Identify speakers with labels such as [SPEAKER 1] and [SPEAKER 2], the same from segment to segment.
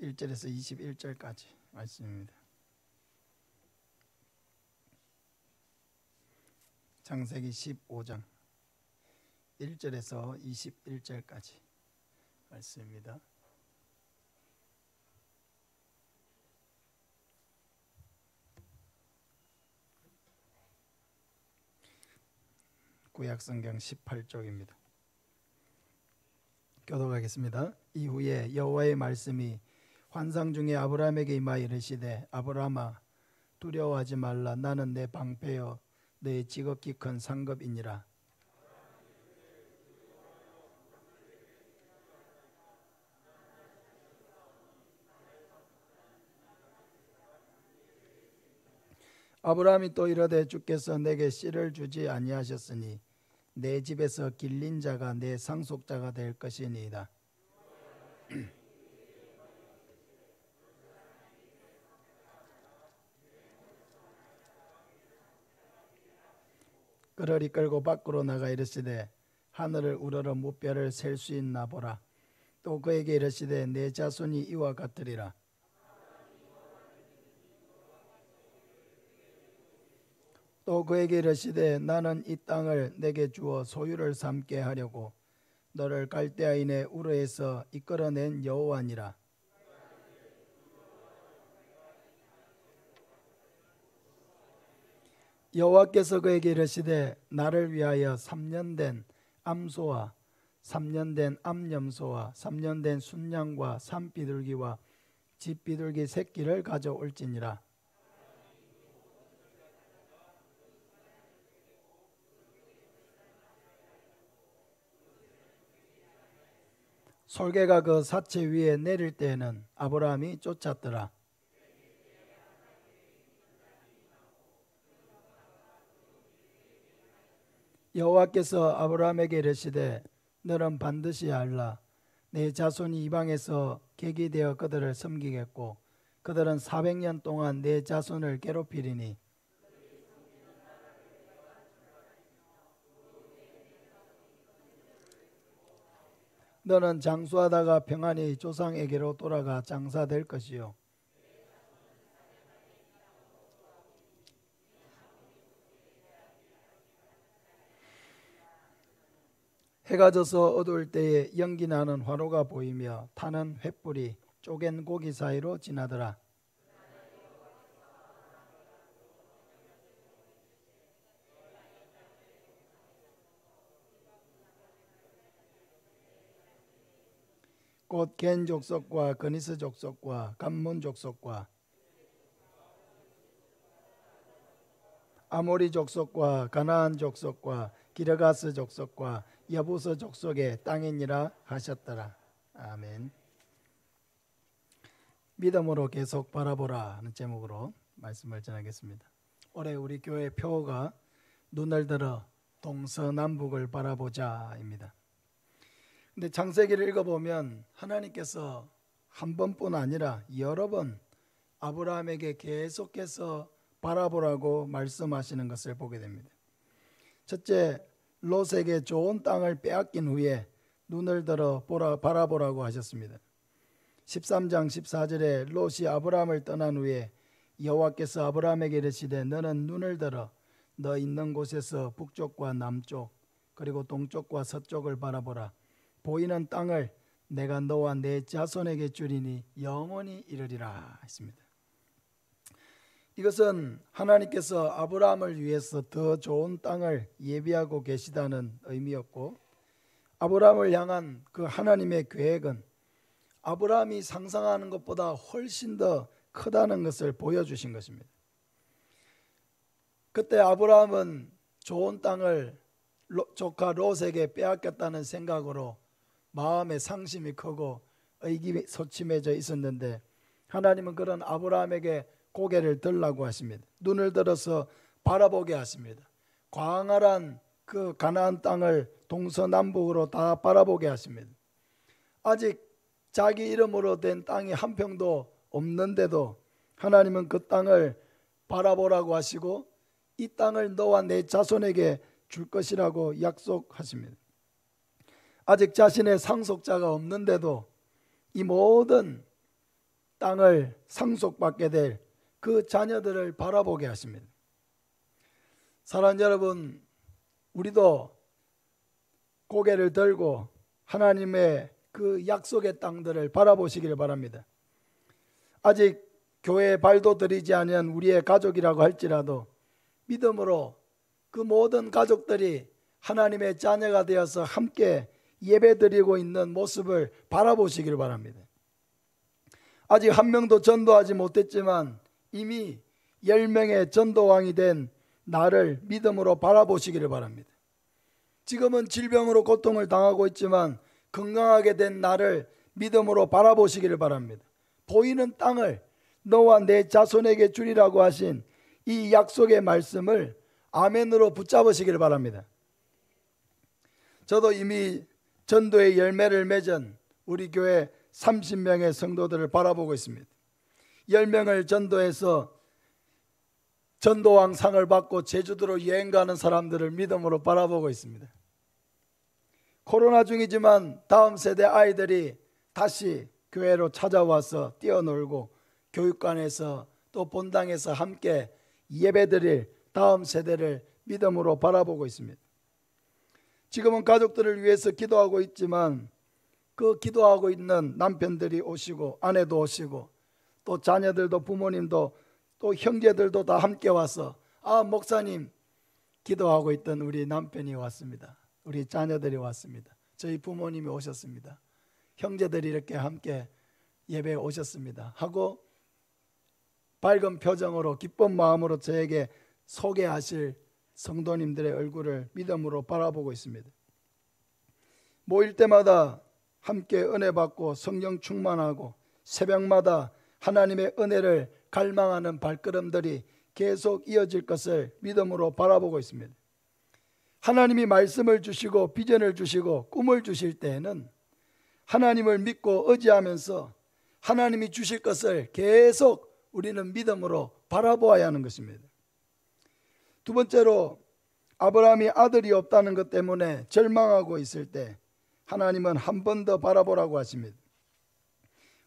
[SPEAKER 1] 1절에서 21절까지 말씀입니다. 창세기 15장 1절에서 21절까지 말씀입니다. 구약성경 18쪽입니다. 교독하겠습니다. 이후에 여호와의 말씀이 환상 중에 아브라함에게 임하여 이르시되 아브라함아 두려워하지 말라. 나는 내 방패여 너의 지극히 큰 상급이니라. 아브라함이 또 이르되 주께서 내게 씨를 주지 아니하셨으니 내 집에서 길린 자가 내 상속자가 될 것이니이다. 그를 이끌고 밖으로 나가 이르시되 하늘을 우러러 무뼈를 셀 수 있나 보라. 또 그에게 이르시되 내 자손이 이와 같으리라. 또 그에게 이르시되 나는 이 땅을 내게 주어 소유를 삼게 하려고 너를 갈대아인의 우르에서 이끌어낸 여호와니라. 여호와께서 그에게 이르시되 나를 위하여 3년 된 암소와 3년 된 암염소와 3년 된 순양과 산비둘기와 집비둘기 새끼를 가져올지니라. 솔개가 그 사체 위에 내릴 때에는 아브라함이 쫓았더라. 여호와께서 아브라함에게 이르시되 너는 반드시 알라. 내 자손이 이방에서 객이 되어 그들을 섬기겠고 그들은 400년 동안 내 자손을 괴롭히리니 너는 장수하다가 평안히 조상에게로 돌아가 장사될 것이요 해가 져서 어두울 때에 연기 나는 화로가 보이며 타는 횃불이 쪼갠 고기 사이로 지나더라. 곧 겐 족속과 그니스 족속과 감몬 족속과 아모리 족속과 가나안 족속과 기르가스 족속과 여부스 족속의 땅이니라 하셨더라. 아멘. 믿음으로 계속 바라보라 하는 제목으로 말씀을 전하겠습니다. 올해 우리 교회 표어가 눈을 들어 동서남북을 바라보자입니다. 근데 창세기를 읽어보면 하나님께서 한 번뿐 아니라 여러 번 아브라함에게 계속해서 바라보라고 말씀하시는 것을 보게 됩니다. 첫째, 롯에게 좋은 땅을 빼앗긴 후에 눈을 들어 바라보라고 하셨습니다. 13장 14절에 롯이 아브라함을 떠난 후에 여호와께서 아브라함에게 이르시되 너는 눈을 들어 너 있는 곳에서 북쪽과 남쪽 그리고 동쪽과 서쪽을 바라보라. 보이는 땅을 내가 너와 내 자손에게 주리니 영원히 이르리라 했습니다. 이것은 하나님께서 아브라함을 위해서 더 좋은 땅을 예비하고 계시다는 의미였고 아브라함을 향한 그 하나님의 계획은 아브라함이 상상하는 것보다 훨씬 더 크다는 것을 보여주신 것입니다. 그때 아브라함은 좋은 땅을 조카 롯에게 빼앗겼다는 생각으로 마음의 상심이 크고 의기소침해져 있었는데 하나님은 그런 아브라함에게 고개를 들라고 하십니다. 눈을 들어서 바라보게 하십니다. 광활한 그 가나안 땅을 동서남북으로 다 바라보게 하십니다. 아직 자기 이름으로 된 땅이 한 평도 없는데도 하나님은 그 땅을 바라보라고 하시고 이 땅을 너와 내 자손에게 줄 것이라고 약속하십니다. 아직 자신의 상속자가 없는데도 이 모든 땅을 상속받게 될 그 자녀들을 바라보게 하십니다. 사랑하는 여러분, 우리도 고개를 들고 하나님의 그 약속의 땅들을 바라보시기를 바랍니다. 아직 교회에 발도 들이지 않은 우리의 가족이라고 할지라도 믿음으로 그 모든 가족들이 하나님의 자녀가 되어서 함께 예배드리고 있는 모습을 바라보시기를 바랍니다. 아직 한 명도 전도하지 못했지만 이미 10명의 전도왕이 된 나를 믿음으로 바라보시기를 바랍니다. 지금은 질병으로 고통을 당하고 있지만 건강하게 된 나를 믿음으로 바라보시기를 바랍니다. 보이는 땅을 너와 내 자손에게 주리라고 하신 이 약속의 말씀을 아멘으로 붙잡으시기를 바랍니다. 저도 이미 전도의 열매를 맺은 우리 교회 30명의 성도들을 바라보고 있습니다. 10명을 전도해서 전도왕 상을 받고 제주도로 여행 가는 사람들을 믿음으로 바라보고 있습니다. 코로나 중이지만 다음 세대 아이들이 다시 교회로 찾아와서 뛰어놀고 교육관에서 또 본당에서 함께 예배드릴 다음 세대를 믿음으로 바라보고 있습니다. 지금은 가족들을 위해서 기도하고 있지만 그 기도하고 있는 남편들이 오시고 아내도 오시고 또 자녀들도 부모님도 또 형제들도 다 함께 와서 목사님 기도하고 있던 우리 남편이 왔습니다. 우리 자녀들이 왔습니다. 저희 부모님이 오셨습니다. 형제들이 이렇게 함께 예배에 오셨습니다 하고 밝은 표정으로 기쁜 마음으로 저에게 소개하실 성도님들의 얼굴을 믿음으로 바라보고 있습니다. 모일 때마다 함께 은혜 받고 성령 충만하고 새벽마다 하나님의 은혜를 갈망하는 발걸음들이 계속 이어질 것을 믿음으로 바라보고 있습니다. 하나님이 말씀을 주시고 비전을 주시고 꿈을 주실 때에는 하나님을 믿고 의지하면서 하나님이 주실 것을 계속 우리는 믿음으로 바라보아야 하는 것입니다. 두 번째로 아브라함이 아들이 없다는 것 때문에 절망하고 있을 때 하나님은 한 번 더 바라보라고 하십니다.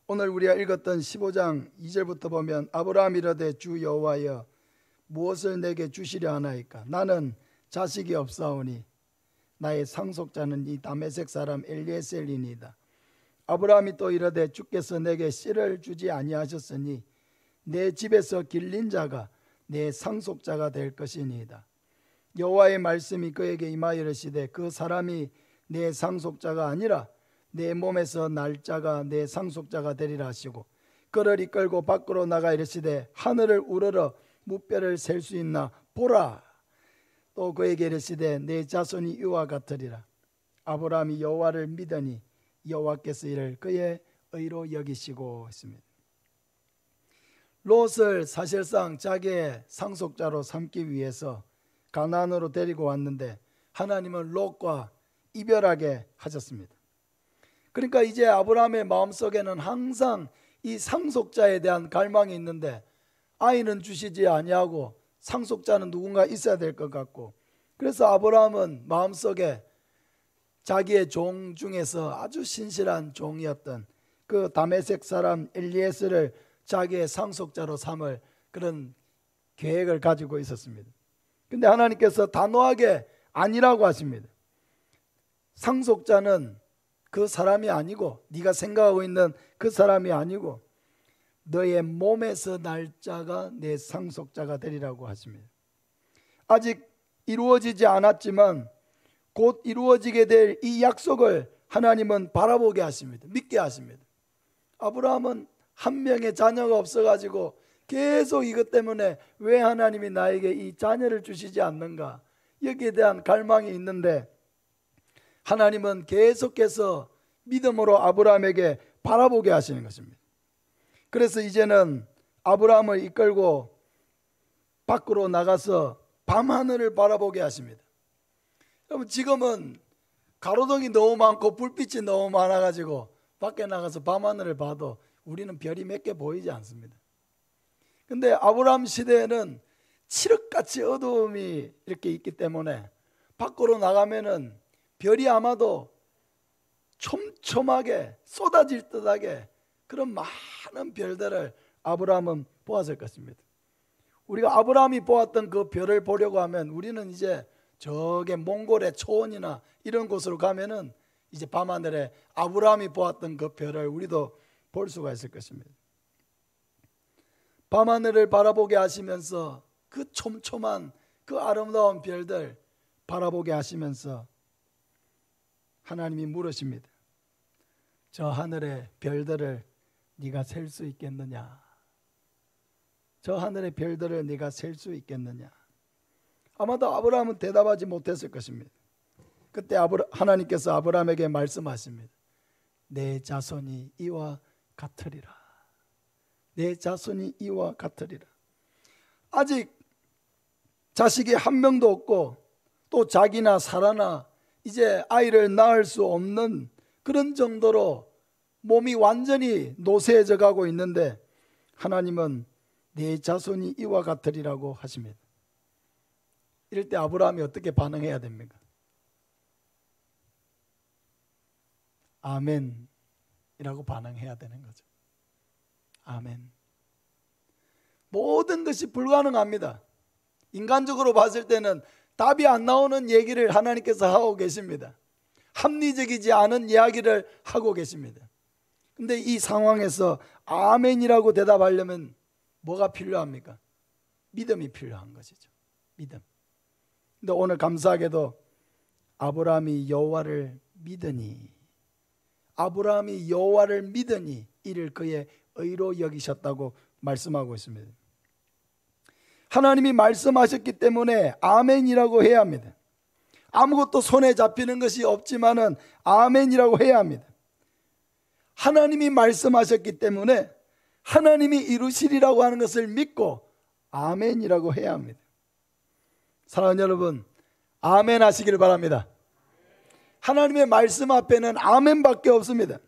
[SPEAKER 1] 오늘 우리가 읽었던 15장 2절부터 보면 아브라함이 이르되 주 여호와여 무엇을 내게 주시려 하나이까 나는 자식이 없사오니 나의 상속자는 이 다메섹 사람 엘리에셀이니이다. 아브라함이 또 이르되 주께서 내게 씨를 주지 아니하셨으니 내 집에서 길린 자가 내 상속자가 될 것이니이다. 여호와의 말씀이 그에게 임하여 이르시되 그 사람이 내 상속자가 아니라 내 몸에서 날 자가 내 상속자가 되리라 하시고 그를 이끌고 밖으로 나가 이르시되 하늘을 우러러 무뼈를 셀 수 있나 보라. 또 그에게 이르시되 내 자손이 이와 같으리라. 아브라함이 여호와를 믿으니 여호와께서 이를 그의 의로 여기시고 했습니다. 롯을 사실상 자기의 상속자로 삼기 위해서 가나안으로 데리고 왔는데 하나님은 롯과 이별하게 하셨습니다. 그러니까 이제 아브라함의 마음속에는 항상 이 상속자에 대한 갈망이 있는데 아이는 주시지 아니하고 상속자는 누군가 있어야 될 것 같고 그래서 아브라함은 마음속에 자기의 종 중에서 아주 신실한 종이었던 그 다메섹 사람 엘리에스를 자기의 상속자로 삼을 그런 계획을 가지고 있었습니다. 그런데 하나님께서 단호하게 아니라고 하십니다. 상속자는 그 사람이 아니고 네가 생각하고 있는 그 사람이 아니고 너의 몸에서 날 자가 내 상속자가 되리라고 하십니다. 아직 이루어지지 않았지만 곧 이루어지게 될 이 약속을 하나님은 바라보게 하십니다. 믿게 하십니다. 아브라함은 한 명의 자녀가 없어가지고 계속 이것 때문에 왜 하나님이 나에게 이 자녀를 주시지 않는가 여기에 대한 갈망이 있는데 하나님은 계속해서 믿음으로 아브라함에게 바라보게 하시는 것입니다. 그래서 이제는 아브라함을 이끌고 밖으로 나가서 밤하늘을 바라보게 하십니다. 여러분 지금은 가로등이 너무 많고 불빛이 너무 많아가지고 밖에 나가서 밤하늘을 봐도 우리는 별이 몇 개 보이지 않습니다. 근데 아브라함 시대에는 칠흑같이 어두움이 이렇게 있기 때문에 밖으로 나가면은 별이 아마도 촘촘하게 쏟아질 듯하게 그런 많은 별들을 아브라함은 보았을 것입니다. 우리가 아브라함이 보았던 그 별을 보려고 하면 우리는 이제 저게 몽골의 초원이나 이런 곳으로 가면은 이제 밤하늘에 아브라함이 보았던 그 별을 우리도 볼 수가 있을 것입니다. 밤하늘을 바라보게 하시면서 그 촘촘한 그 아름다운 별들 바라보게 하시면서 하나님이 물으십니다. 저 하늘의 별들을 네가 셀 수 있겠느냐? 저 하늘의 별들을 네가 셀 수 있겠느냐? 아마도 아브라함은 대답하지 못했을 것입니다. 그때 하나님께서 아브라함에게 말씀하십니다. 내 자손이 이와 같으리라. 내 자손이 이와 같으리라. 아직 자식이 한 명도 없고 또 자기나 사라나 이제 아이를 낳을 수 없는 그런 정도로 몸이 완전히 노쇠해져 가고 있는데 하나님은 내 자손이 이와 같으리라고 하십니다. 이럴 때 아브라함이 어떻게 반응해야 됩니까? 아멘이라고 반응해야 되는 거죠. 아멘. 모든 것이 불가능합니다. 인간적으로 봤을 때는 답이 안 나오는 얘기를 하나님께서 하고 계십니다. 합리적이지 않은 이야기를 하고 계십니다. 근데 이 상황에서 아멘이라고 대답하려면 뭐가 필요합니까? 믿음이 필요한 것이죠. 믿음. 근데 오늘 감사하게도 아브라함이 여호와를 믿으니 이를 그의 의로 여기셨다고 말씀하고 있습니다. 하나님이 말씀하셨기 때문에 아멘이라고 해야 합니다. 아무것도 손에 잡히는 것이 없지만은 아멘이라고 해야 합니다. 하나님이 말씀하셨기 때문에 하나님이 이루시리라고 하는 것을 믿고 아멘이라고 해야 합니다. 사랑하는 여러분, 아멘 하시기를 바랍니다. 하나님의 말씀 앞에는 아멘밖에 없습니다.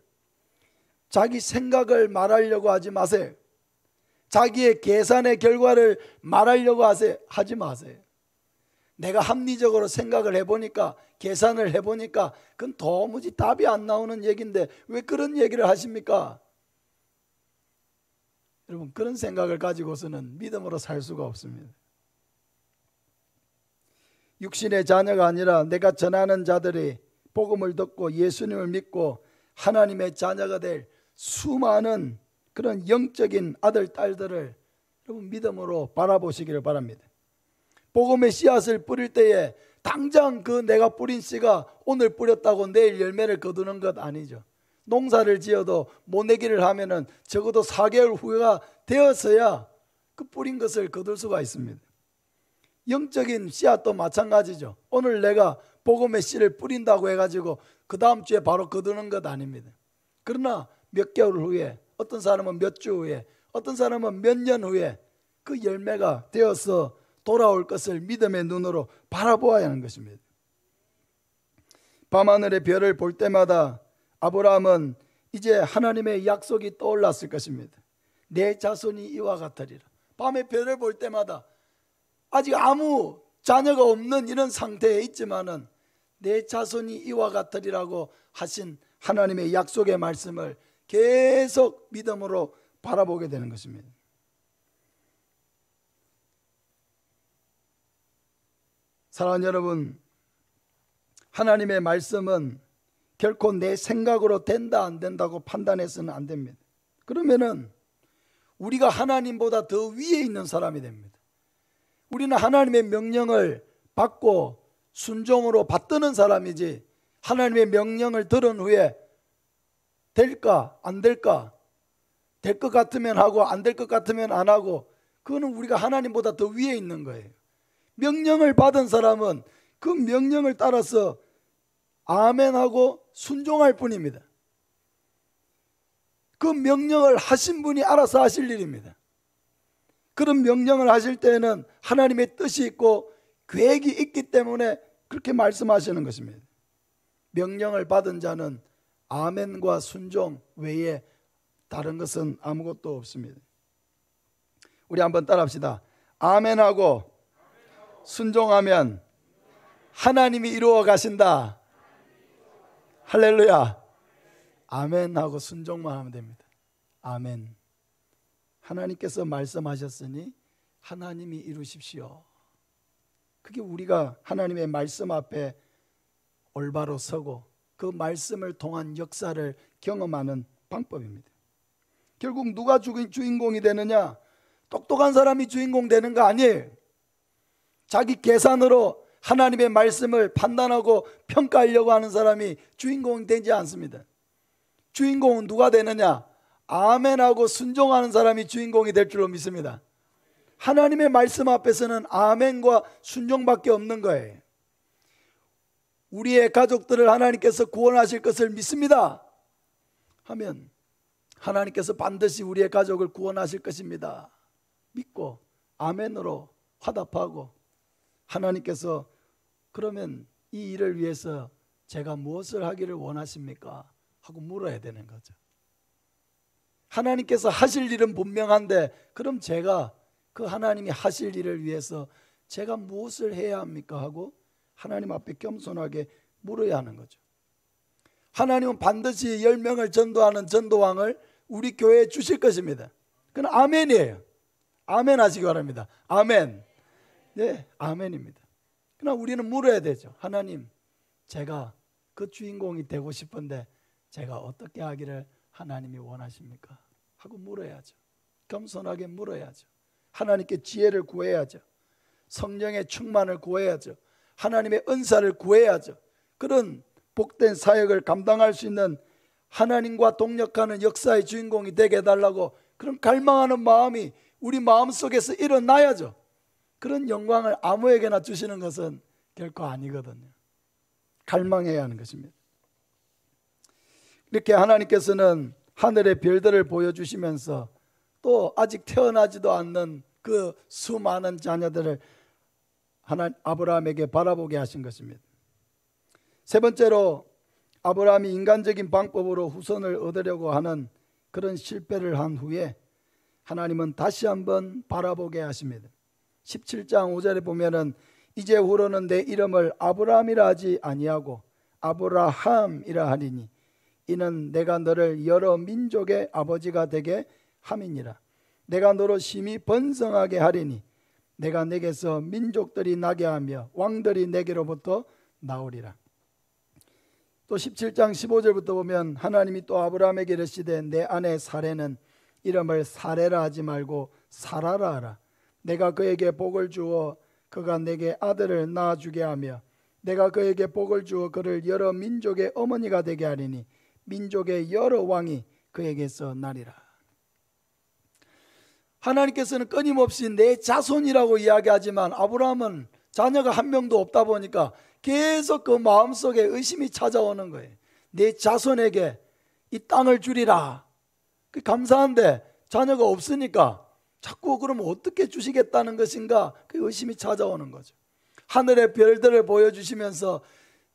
[SPEAKER 1] 자기 생각을 말하려고 하지 마세요. 자기의 계산의 결과를 말하려고 하지 마세요. 내가 합리적으로 생각을 해보니까, 계산을 해보니까 그건 도무지 답이 안 나오는 얘기인데 왜 그런 얘기를 하십니까? 여러분, 그런 생각을 가지고서는 믿음으로 살 수가 없습니다. 육신의 자녀가 아니라 내가 전하는 자들이 복음을 듣고 예수님을 믿고 하나님의 자녀가 될 수많은 그런 영적인 아들, 딸들을 여러분 믿음으로 바라보시기를 바랍니다. 복음의 씨앗을 뿌릴 때에 당장 그 내가 뿌린 씨가 오늘 뿌렸다고 내일 열매를 거두는 것 아니죠. 농사를 지어도 모내기를 하면은 적어도 4개월 후가 되어서야 그 뿌린 것을 거둘 수가 있습니다. 영적인 씨앗도 마찬가지죠. 오늘 내가 복음의 씨를 뿌린다고 해가지고 그 다음 주에 바로 거두는 것 아닙니다. 그러나 몇 개월 후에, 어떤 사람은 몇 주 후에, 어떤 사람은 몇 년 후에 그 열매가 되어서 돌아올 것을 믿음의 눈으로 바라보아야 하는 것입니다. 밤하늘의 별을 볼 때마다 아브라함은 이제 하나님의 약속이 떠올랐을 것입니다. 내 자손이 이와 같으리라. 밤의 별을 볼 때마다 아직 아무 자녀가 없는 이런 상태에 있지만은 내 자손이 이와 같으리라고 하신 하나님의 약속의 말씀을 계속 믿음으로 바라보게 되는 것입니다. 사랑하는 여러분, 하나님의 말씀은 결코 내 생각으로 된다 안 된다고 판단해서는 안 됩니다. 그러면은 우리가 하나님보다 더 위에 있는 사람이 됩니다. 우리는 하나님의 명령을 받고 순종으로 받드는 사람이지, 하나님의 명령을 들은 후에 될까 안 될까, 될 것 같으면 하고 안 될 것 같으면 안 하고, 그거는 우리가 하나님보다 더 위에 있는 거예요. 명령을 받은 사람은 그 명령을 따라서 아멘하고 순종할 뿐입니다. 그 명령을 하신 분이 알아서 하실 일입니다. 그런 명령을 하실 때에는 하나님의 뜻이 있고 계획이 있기 때문에 그렇게 말씀하시는 것입니다. 명령을 받은 자는 아멘과 순종 외에 다른 것은 아무것도 없습니다. 우리 한번 따라합시다. 아멘하고 순종하면 하나님이 이루어 가신다. 할렐루야. 아멘하고 순종만 하면 됩니다. 아멘. 하나님께서 말씀하셨으니 하나님이 이루십시오. 그게 우리가 하나님의 말씀 앞에 올바로 서고 그 말씀을 통한 역사를 경험하는 방법입니다. 결국 누가 주인공이 되느냐? 똑똑한 사람이 주인공 되는 거 아니에요. 자기 계산으로 하나님의 말씀을 판단하고 평가하려고 하는 사람이 주인공이 되지 않습니다. 주인공은 누가 되느냐? 아멘하고 순종하는 사람이 주인공이 될 줄로 믿습니다. 하나님의 말씀 앞에서는 아멘과 순종밖에 없는 거예요. 우리의 가족들을 하나님께서 구원하실 것을 믿습니다 하면 하나님께서 반드시 우리의 가족을 구원하실 것입니다 믿고 아멘으로 화답하고, 하나님께서 그러면 이 일을 위해서 제가 무엇을 하기를 원하십니까? 하고 물어야 되는 거죠. 하나님께서 하실 일은 분명한데 그럼 제가 그 하나님이 하실 일을 위해서 제가 무엇을 해야 합니까? 하고 하나님 앞에 겸손하게 물어야 하는 거죠. 하나님은 반드시 10명을 전도하는 전도왕을 우리 교회에 주실 것입니다. 그건 아멘이에요. 아멘 하시기 바랍니다. 아멘. 네, 아멘입니다. 그러나 우리는 물어야 되죠. 하나님, 제가 그 주인공이 되고 싶은데 제가 어떻게 하기를 하나님이 원하십니까? 하고 물어야죠. 겸손하게 물어야죠. 하나님께 지혜를 구해야죠. 성령의 충만을 구해야죠. 하나님의 은사를 구해야죠. 그런 복된 사역을 감당할 수 있는 하나님과 동역하는 역사의 주인공이 되게 해달라고 그런 갈망하는 마음이 우리 마음속에서 일어나야죠. 그런 영광을 아무에게나 주시는 것은 결코 아니거든요. 갈망해야 하는 것입니다. 이렇게 하나님께서는 하늘의 별들을 보여주시면서 또 아직 태어나지도 않는 그 수많은 자녀들을 아브라함에게 바라보게 하신 것입니다. 세 번째로 아브라함이 인간적인 방법으로 후손을 얻으려고 하는 그런 실패를 한 후에 하나님은 다시 한번 바라보게 하십니다. 17장 5절에 보면은 이제후로는 내 이름을 아브라함이라 하지 아니하고 아브라함이라 하리니 이는 내가 너를 여러 민족의 아버지가 되게 함이니라. 내가 너로 심히 번성하게 하리니 내가 내게서 민족들이 나게 하며 왕들이 내게로부터 나오리라. 또 17장 15절부터 보면 하나님이 또 아브라함에게 이르시되 내 아내 사레는 이름을 사레라 하지 말고 사라라 하라. 내가 그에게 복을 주어 그가 내게 아들을 낳아주게 하며 내가 그에게 복을 주어 그를 여러 민족의 어머니가 되게 하리니 민족의 여러 왕이 그에게서 나리라. 하나님께서는 끊임없이 내 자손이라고 이야기하지만 아브라함은 자녀가 한 명도 없다 보니까 계속 그 마음속에 의심이 찾아오는 거예요. 내 자손에게 이 땅을 주리라. 감사한데 자녀가 없으니까 자꾸 그러면 어떻게 주시겠다는 것인가, 그 의심이 찾아오는 거죠. 하늘의 별들을 보여주시면서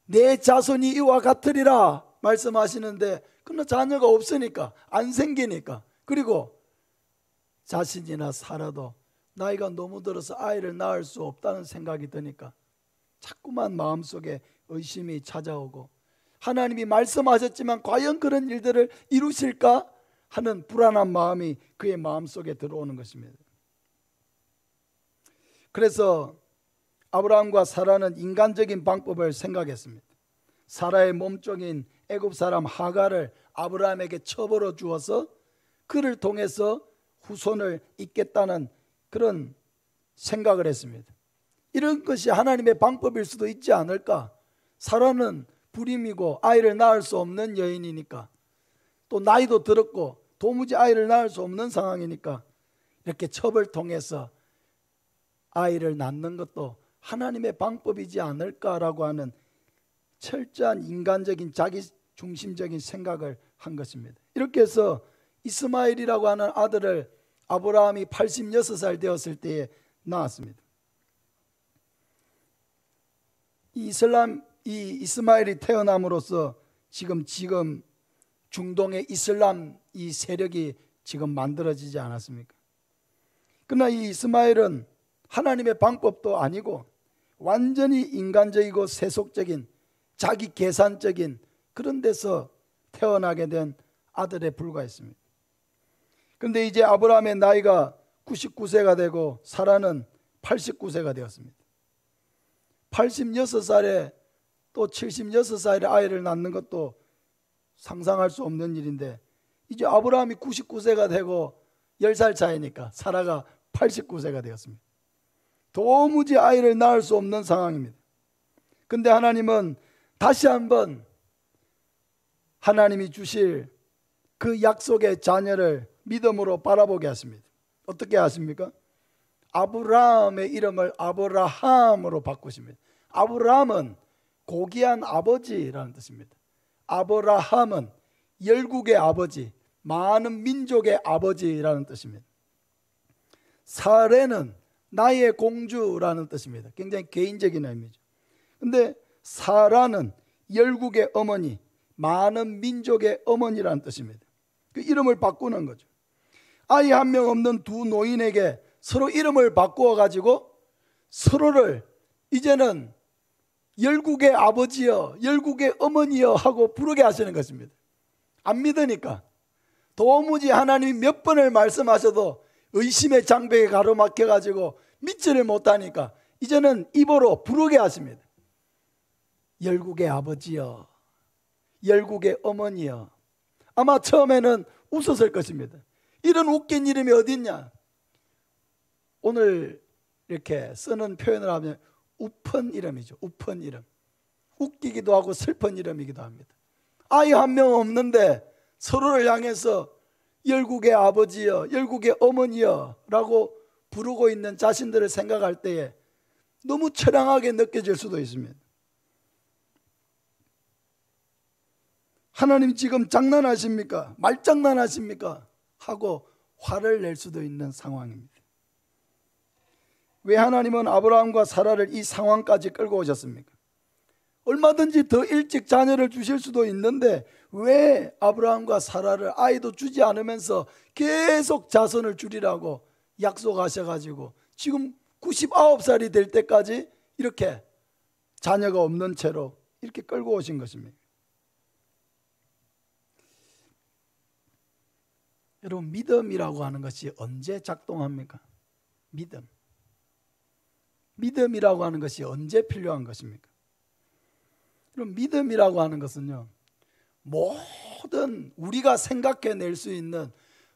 [SPEAKER 1] 내 자손이 이와 같으리라 말씀하시는데 그러나 자녀가 없으니까, 안 생기니까, 그리고 자신이나 살아도 나이가 너무 들어서 아이를 낳을 수 없다는 생각이 드니까 자꾸만 마음속에 의심이 찾아오고 하나님이 말씀하셨지만 과연 그런 일들을 이루실까 하는 불안한 마음이 그의 마음속에 들어오는 것입니다. 그래서 아브라함과 사라는 인간적인 방법을 생각했습니다. 사라의 몸종인 애굽 사람 하갈을 아브라함에게 처벌어 주어서 그를 통해서 후손을 잇겠다는 그런 생각을 했습니다. 이런 것이 하나님의 방법일 수도 있지 않을까? 사라는 불임이고 아이를 낳을 수 없는 여인이니까, 또 나이도 들었고 도무지 아이를 낳을 수 없는 상황이니까 이렇게 첩을 통해서 아이를 낳는 것도 하나님의 방법이지 않을까라고 하는 철저한 인간적인 자기 중심적인 생각을 한 것입니다. 이렇게 해서 이스마엘이라고 하는 아들을 아브라함이 86살 되었을 때에 낳았습니다. 이 이스마엘이 태어남으로써 지금 중동의 이슬람 이 세력이 지금 만들어지지 않았습니까? 그러나 이 이스마엘은 하나님의 방법도 아니고 완전히 인간적이고 세속적인 자기 계산적인 그런 데서 태어나게 된 아들에 불과했습니다. 그런데 이제 아브라함의 나이가 99세가 되고 사라는 89세가 되었습니다. 86살에 또 76살에 아이를 낳는 것도 상상할 수 없는 일인데, 이제 아브라함이 99세가 되고 10살 차이니까 사라가 89세가 되었습니다. 도무지 아이를 낳을 수 없는 상황입니다. 근데 하나님은 다시 한번 하나님이 주실 그 약속의 자녀를 믿음으로 바라보게 하십니다. 어떻게 하십니까? 아브라함의 이름을 아브라함으로 바꾸십니다. 아브라함은 고귀한 아버지라는 뜻입니다. 아브라함은 열국의 아버지, 많은 민족의 아버지라는 뜻입니다. 사레는 나의 공주라는 뜻입니다. 굉장히 개인적인 의미죠. 근데 사라는 열국의 어머니, 많은 민족의 어머니라는 뜻입니다. 그 이름을 바꾸는 거죠. 아이 한 명 없는 두 노인에게 서로 이름을 바꾸어 가지고 서로를 이제는 열국의 아버지여, 열국의 어머니여 하고 부르게 하시는 것입니다. 안 믿으니까. 도무지 하나님이 몇 번을 말씀하셔도 의심의 장벽에 가로막혀 가지고 믿지를 못하니까 이제는 입으로 부르게 하십니다. 열국의 아버지여, 열국의 어머니여. 아마 처음에는 웃었을 것입니다. 이런 웃긴 이름이 어딨냐. 오늘 이렇게 쓰는 표현을 하면 우픈 이름이죠. 우픈 이름. 웃기기도 하고 슬픈 이름이기도 합니다. 아이 한 명 없는데 서로를 향해서 열국의 아버지여, 열국의 어머니여 라고 부르고 있는 자신들을 생각할 때에 너무 처량하게 느껴질 수도 있습니다. 하나님 지금 장난하십니까? 말장난하십니까? 하고 화를 낼 수도 있는 상황입니다. 왜 하나님은 아브라함과 사라를 이 상황까지 끌고 오셨습니까? 얼마든지 더 일찍 자녀를 주실 수도 있는데 왜 아브라함과 사라를 아이도 주지 않으면서 계속 자손을 주리라고 약속하셔가지고 지금 99살이 될 때까지 이렇게 자녀가 없는 채로 이렇게 끌고 오신 것입니다. 여러분, 믿음이라고 하는 것이 언제 작동합니까? 믿음이라고 하는 것이 언제 필요한 것입니까? 그럼 믿음이라고 하는 것은요, 모든 우리가 생각해낼 수 있는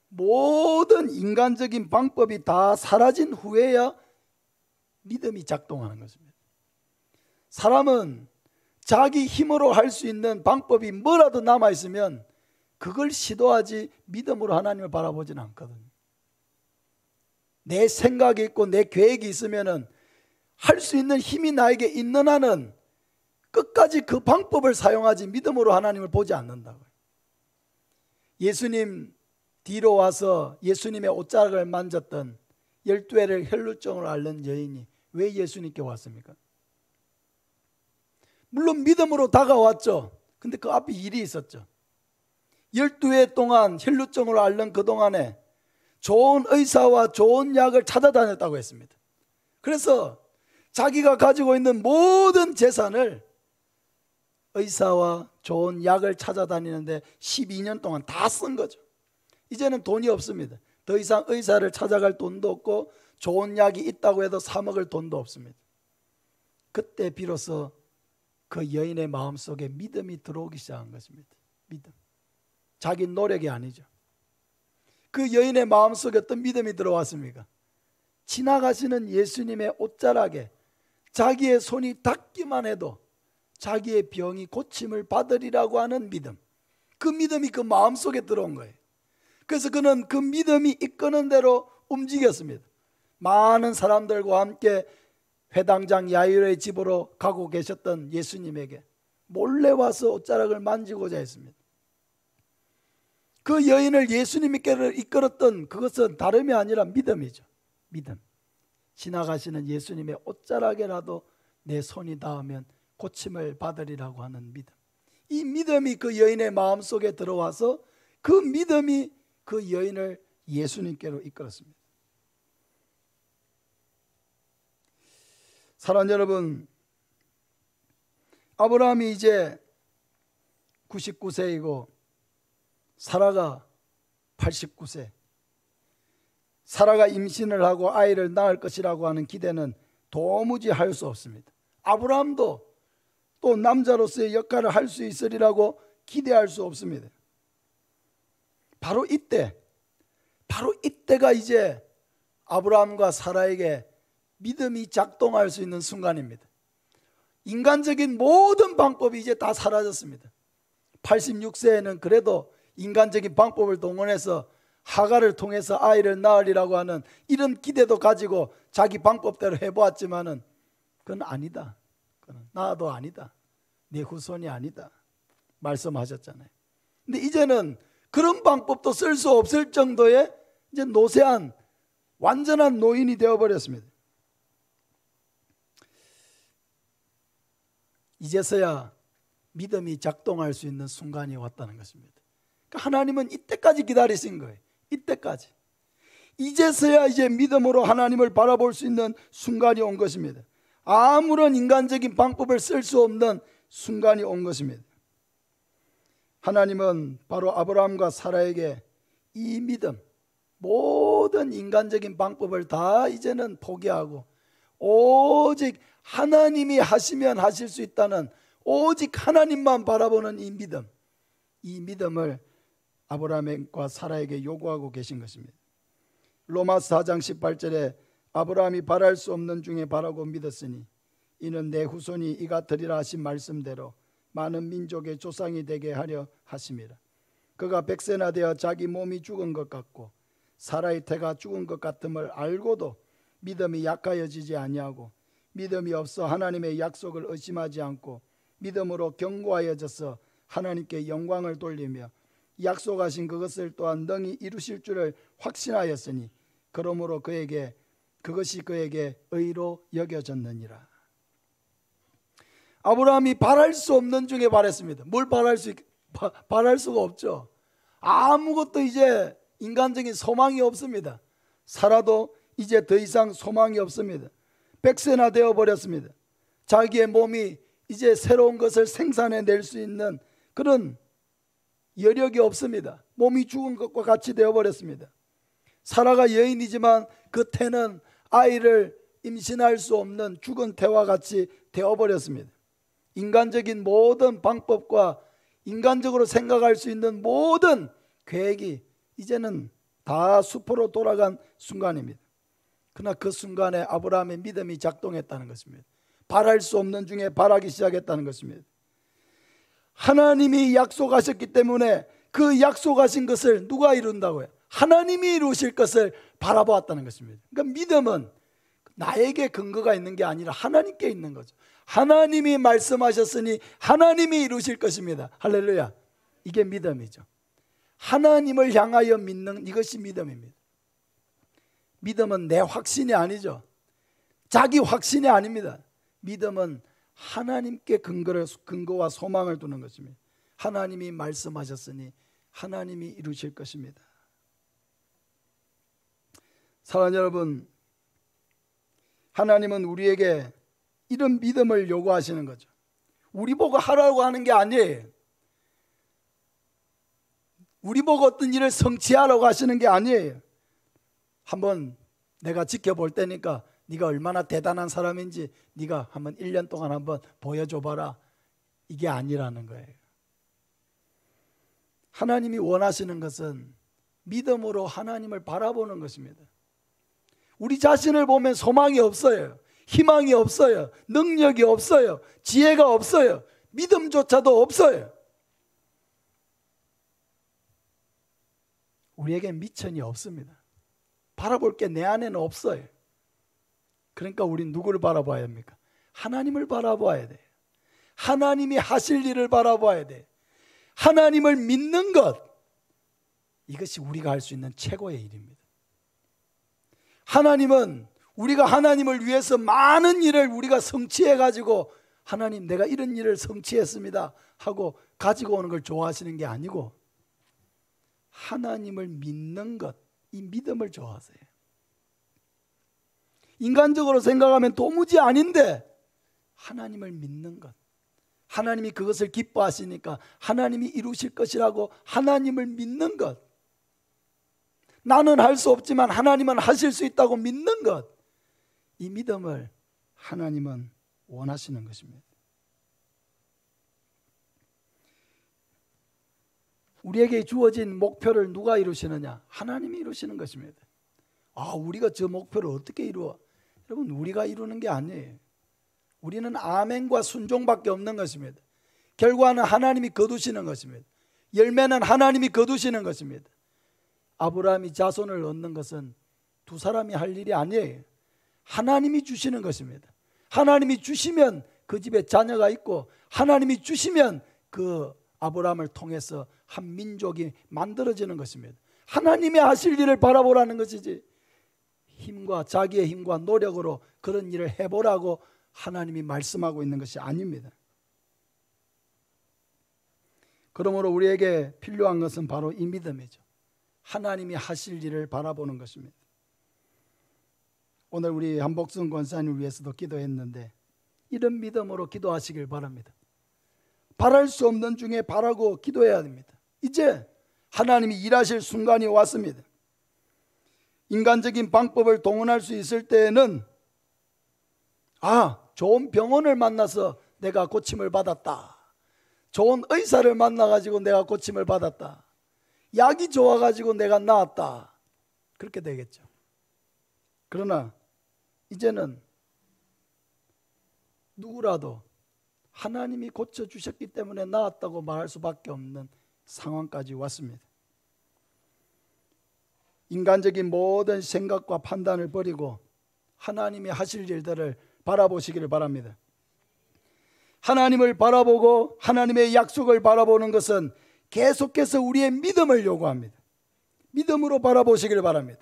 [SPEAKER 1] 모든 인간적인 방법이 다 사라진 후에야 믿음이 작동하는 것입니다. 사람은 자기 힘으로 할 수 있는 방법이 뭐라도 남아있으면 그걸 시도하지 믿음으로 하나님을 바라보지는 않거든요. 내 생각이 있고 내 계획이 있으면 할 수 있는 힘이 나에게 있는 한은 끝까지 그 방법을 사용하지 믿음으로 하나님을 보지 않는다고요. 예수님 뒤로 와서 예수님의 옷자락을 만졌던 12회를 혈루증을 앓는 여인이 왜 예수님께 왔습니까? 물론 믿음으로 다가왔죠. 근데 그 앞에 일이 있었죠. 12회 동안 혈루증을 앓는 그동안에 좋은 의사와 좋은 약을 찾아다녔다고 했습니다. 그래서 자기가 가지고 있는 모든 재산을 의사와 좋은 약을 찾아다니는데 12년 동안 다 쓴 거죠. 이제는 돈이 없습니다. 더 이상 의사를 찾아갈 돈도 없고 좋은 약이 있다고 해도 사 먹을 돈도 없습니다. 그때 비로소 그 여인의 마음속에 믿음이 들어오기 시작한 것입니다. 믿음. 자기 노력이 아니죠. 그 여인의 마음속에 어떤 믿음이 들어왔습니까? 지나가시는 예수님의 옷자락에 자기의 손이 닿기만 해도 자기의 병이 고침을 받으리라고 하는 믿음. 그 믿음이 그 마음속에 들어온 거예요. 그래서 그는 그 믿음이 이끄는 대로 움직였습니다. 많은 사람들과 함께 회당장 야이로의 집으로 가고 계셨던 예수님에게 몰래 와서 옷자락을 만지고자 했습니다. 그 여인을 예수님께로 이끌었던 그것은 다름이 아니라 믿음이죠. 믿음. 지나가시는 예수님의 옷자락에라도 내 손이 닿으면 고침을 받으리라고 하는 믿음. 이 믿음이 그 여인의 마음속에 들어와서 그 믿음이 그 여인을 예수님께로 이끌었습니다. 사랑하는 여러분, 아브라함이 이제 99세이고 사라가 89세. 사라가 임신을 하고 아이를 낳을 것이라고 하는 기대는 도무지 할 수 없습니다. 아브라함도 또 남자로서의 역할을 할 수 있으리라고 기대할 수 없습니다. 바로 이때가 이제 아브라함과 사라에게 믿음이 작동할 수 있는 순간입니다. 인간적인 모든 방법이 이제 다 사라졌습니다. 86세에는 그래도 인간적인 방법을 동원해서 하가를 통해서 아이를 낳으리라고 하는 이런 기대도 가지고 자기 방법대로 해보았지만은 그건 아니다. 그건 나도 아니다. 내 후손이 아니다. 말씀하셨잖아요. 근데 이제는 그런 방법도 쓸 수 없을 정도의 이제 노쇠한 완전한 노인이 되어버렸습니다. 이제서야 믿음이 작동할 수 있는 순간이 왔다는 것입니다. 그러니까 하나님은 이때까지 기다리신 거예요. 이때까지. 이제서야 이제 믿음으로 하나님을 바라볼 수 있는 순간이 온 것입니다. 아무런 인간적인 방법을 쓸 수 없는 순간이 온 것입니다. 하나님은 바로 아브라함과 사라에게 이 믿음, 모든 인간적인 방법을 다 이제는 포기하고 오직 하나님이 하시면 하실 수 있다는 오직 하나님만 바라보는 이 믿음을 아브라함과 사라에게 요구하고 계신 것입니다. 로마서 4장 18절에 아브라함이 바랄 수 없는 중에 바라고 믿었으니 이는 내 후손이 이같으리라 하신 말씀대로 많은 민족의 조상이 되게 하려 하심이라. 그가 100세나 되어 자기 몸이 죽은 것 같고 사라의 태가 죽은 것 같음을 알고도 믿음이 약하여지지 아니하고 믿음이 없어 하나님의 약속을 의심하지 않고 믿음으로 견고하여져서 하나님께 영광을 돌리며 약속하신 그것을 또한 능히 이루실 줄을 확신하였으니 그러므로 그것이 그에게 의로 여겨졌느니라. 아브라함이 바랄 수 없는 중에 바랐습니다. 뭘 바랄 수가 없죠. 아무것도 이제 인간적인 소망이 없습니다. 살아도 이제 더 이상 소망이 없습니다. 100세나 되어버렸습니다. 자기의 몸이 이제 새로운 것을 생산해낼 수 있는 그런 여력이 없습니다. 몸이 죽은 것과 같이 되어버렸습니다. 사라가 여인이지만 그 태는 아이를 임신할 수 없는 죽은 태와 같이 되어버렸습니다. 인간적인 모든 방법과 인간적으로 생각할 수 있는 모든 계획이 이제는 다 수포로 돌아간 순간입니다. 그러나 그 순간에 아브라함의 믿음이 작동했다는 것입니다. 바랄 수 없는 중에 바라기 시작했다는 것입니다. 하나님이 약속하셨기 때문에 그 약속하신 것을 누가 이룬다고요? 하나님이 이루실 것을 바라보았다는 것입니다. 그러니까 믿음은 나에게 근거가 있는 게 아니라 하나님께 있는 거죠. 하나님이 말씀하셨으니 하나님이 이루실 것입니다. 할렐루야. 이게 믿음이죠. 하나님을 향하여 믿는 이것이 믿음입니다. 믿음은 내 확신이 아니죠. 자기 확신이 아닙니다. 믿음은 하나님께 근거와 소망을 두는 것입니다. 하나님이 말씀하셨으니 하나님이 이루실 것입니다. 사랑하는 여러분, 하나님은 우리에게 이런 믿음을 요구하시는 거죠. 우리 보고 하라고 하는 게 아니에요. 우리 보고 어떤 일을 성취하라고 하시는 게 아니에요. 한번 내가 지켜볼 테니까 네가 얼마나 대단한 사람인지 네가 한번 1년 동안 한번 보여줘봐라. 이게 아니라는 거예요. 하나님이 원하시는 것은 믿음으로 하나님을 바라보는 것입니다. 우리 자신을 보면 소망이 없어요. 희망이 없어요. 능력이 없어요. 지혜가 없어요. 믿음조차도 없어요. 우리에겐 미천이 없습니다. 바라볼 게 내 안에는 없어요. 그러니까 우린 누구를 바라봐야 합니까? 하나님을 바라봐야 돼요. 하나님이 하실 일을 바라봐야 돼요. 하나님을 믿는 것, 이것이 우리가 할 수 있는 최고의 일입니다. 하나님은 우리가 하나님을 위해서 많은 일을 우리가 성취해가지고 하나님 내가 이런 일을 성취했습니다 하고 가지고 오는 걸 좋아하시는 게 아니고 하나님을 믿는 것, 이 믿음을 좋아하세요. 인간적으로 생각하면 도무지 아닌데 하나님을 믿는 것, 하나님이 그것을 기뻐하시니까 하나님이 이루실 것이라고 하나님을 믿는 것, 나는 할 수 없지만 하나님은 하실 수 있다고 믿는 것, 이 믿음을 하나님은 원하시는 것입니다. 우리에게 주어진 목표를 누가 이루시느냐? 하나님이 이루시는 것입니다. 우리가 저 목표를 어떻게 이루어? 여러분, 우리가 이루는 게 아니에요. 우리는 아멘과 순종밖에 없는 것입니다. 결과는 하나님이 거두시는 것입니다. 열매는 하나님이 거두시는 것입니다. 아브라함이 자손을 얻는 것은 두 사람이 할 일이 아니에요. 하나님이 주시는 것입니다. 하나님이 주시면 그 집에 자녀가 있고, 하나님이 주시면 그 아브라함을 통해서 한 민족이 만들어지는 것입니다. 하나님이 하실 일을 바라보라는 것이지, 힘과 자기의 힘과 노력으로 그런 일을 해보라고 하나님이 말씀하고 있는 것이 아닙니다. 그러므로 우리에게 필요한 것은 바로 이 믿음이죠. 하나님이 하실 일을 바라보는 것입니다. 오늘 우리 한복순 권사님을 위해서도 기도했는데 이런 믿음으로 기도하시길 바랍니다. 바랄 수 없는 중에 바라고 기도해야 됩니다. 이제 하나님이 일하실 순간이 왔습니다. 인간적인 방법을 동원할 수 있을 때에는 좋은 병원을 만나서 내가 고침을 받았다. 좋은 의사를 만나가지고 내가 고침을 받았다. 약이 좋아가지고 내가 나았다. 그렇게 되겠죠. 그러나 이제는 누구라도 하나님이 고쳐주셨기 때문에 나았다고 말할 수밖에 없는 상황까지 왔습니다. 인간적인 모든 생각과 판단을 버리고 하나님이 하실 일들을 바라보시기를 바랍니다. 하나님을 바라보고 하나님의 약속을 바라보는 것은 계속해서 우리의 믿음을 요구합니다. 믿음으로 바라보시기를 바랍니다.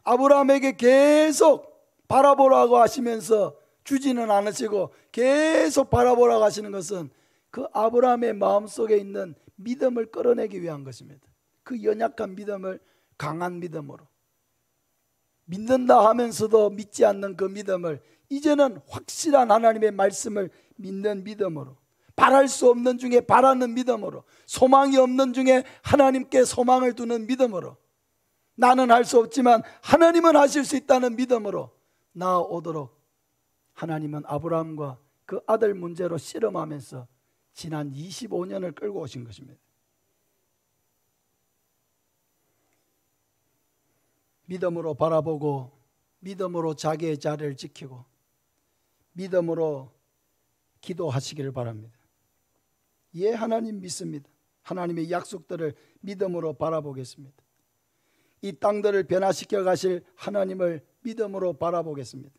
[SPEAKER 1] 아브라함에게 계속 바라보라고 하시면서 주지는 않으시고 계속 바라보라고 하시는 것은 그 아브라함의 마음속에 있는 믿음을 끌어내기 위한 것입니다. 그 연약한 믿음을 강한 믿음으로, 믿는다 하면서도 믿지 않는 그 믿음을 이제는 확실한 하나님의 말씀을 믿는 믿음으로, 바랄 수 없는 중에 바라는 믿음으로, 소망이 없는 중에 하나님께 소망을 두는 믿음으로, 나는 할 수 없지만 하나님은 하실 수 있다는 믿음으로 나아오도록 하나님은 아브라함과 그 아들 문제로 씨름하면서 지난 25년을 끌고 오신 것입니다. 믿음으로 바라보고 믿음으로 자기의 자리를 지키고 믿음으로 기도하시기를 바랍니다. 예, 하나님 믿습니다. 하나님의 약속들을 믿음으로 바라보겠습니다. 이 땅들을 변화시켜 가실 하나님을 믿음으로 바라보겠습니다.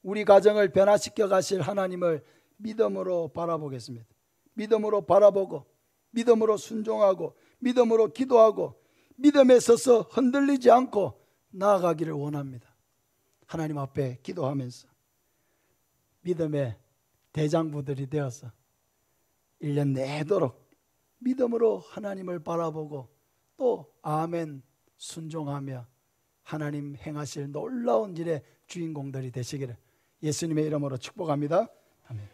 [SPEAKER 1] 우리 가정을 변화시켜 가실 하나님을 믿음으로 바라보겠습니다. 믿음으로 바라보고 믿음으로 순종하고 믿음으로 기도하고 믿음에 서서 흔들리지 않고 나아가기를 원합니다. 하나님 앞에 기도하면서 믿음의 대장부들이 되어서 1년 내도록 믿음으로 하나님을 바라보고 또 아멘 순종하며 하나님 행하실 놀라운 일의 주인공들이 되시기를 예수님의 이름으로 축복합니다. 아멘.